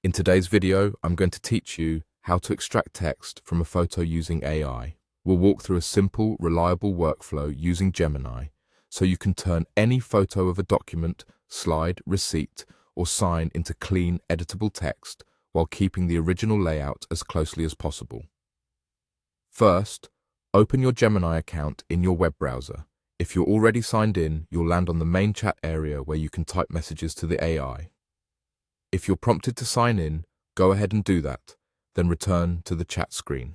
In today's video, I'm going to teach you how to extract text from a photo using AI. We'll walk through a simple, reliable workflow using Gemini, so you can turn any photo of a document, slide, receipt, or sign into clean, editable text while keeping the original layout as closely as possible. First, open your Gemini account in your web browser. If you're already signed in, you'll land on the main chat area where you can type messages to the AI. If you're prompted to sign in, go ahead and do that, then return to the chat screen.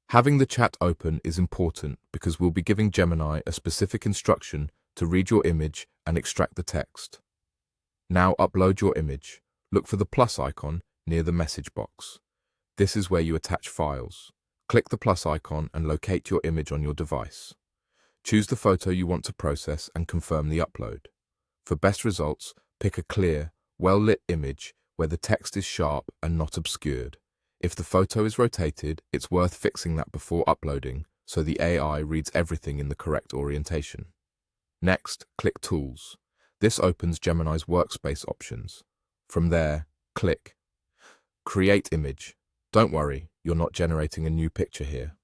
Having the chat open is important because we'll be giving Gemini a specific instruction to read your image and extract the text. Now upload your image. Look for the plus icon near the message box. This is where you attach files. Click the plus icon and locate your image on your device. Choose the photo you want to process and confirm the upload. For best results, pick a clear, well-lit image where the text is sharp and not obscured. If the photo is rotated, it's worth fixing that before uploading so the AI reads everything in the correct orientation. Next, click Tools. This opens Gemini's workspace options. From there, click Create Image. Don't worry, you're not generating a new picture here.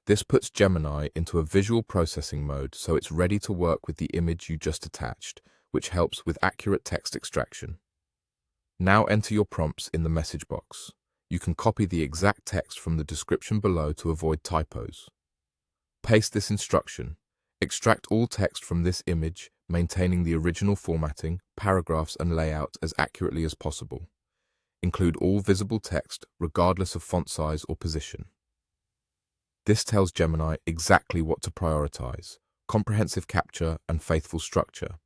This puts Gemini into a visual processing mode so it's ready to work with the image you just attached, which helps with accurate text extraction. Now enter your prompts in the message box. You can copy the exact text from the description below to avoid typos. Paste this instruction. Extract all text from this image, maintaining the original formatting, paragraphs, and layout as accurately as possible. Include all visible text, regardless of font size or position. This tells Gemini exactly what to prioritize: comprehensive capture and faithful structure.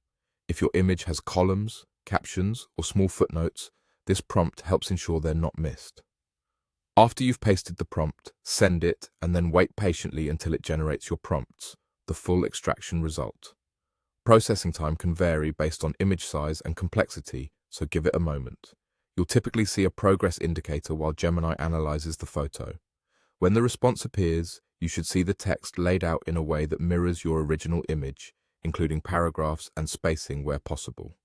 If your image has columns, captions, or small footnotes, this prompt helps ensure they're not missed. After you've pasted the prompt, send it and then wait patiently until it generates your prompts, the full extraction result. Processing time can vary based on image size and complexity, so give it a moment. You'll typically see a progress indicator while Gemini analyzes the photo. When the response appears, you should see the text laid out in a way that mirrors your original image, including paragraphs and spacing where possible.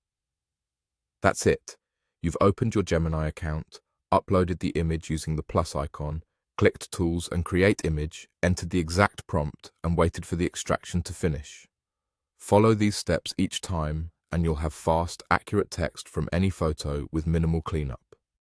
That's it. You've opened your Gemini account, uploaded the image using the plus icon, clicked Tools and Create Image, entered the exact prompt, and waited for the extraction to finish. Follow these steps each time, and you'll have fast, accurate text from any photo with minimal cleanup.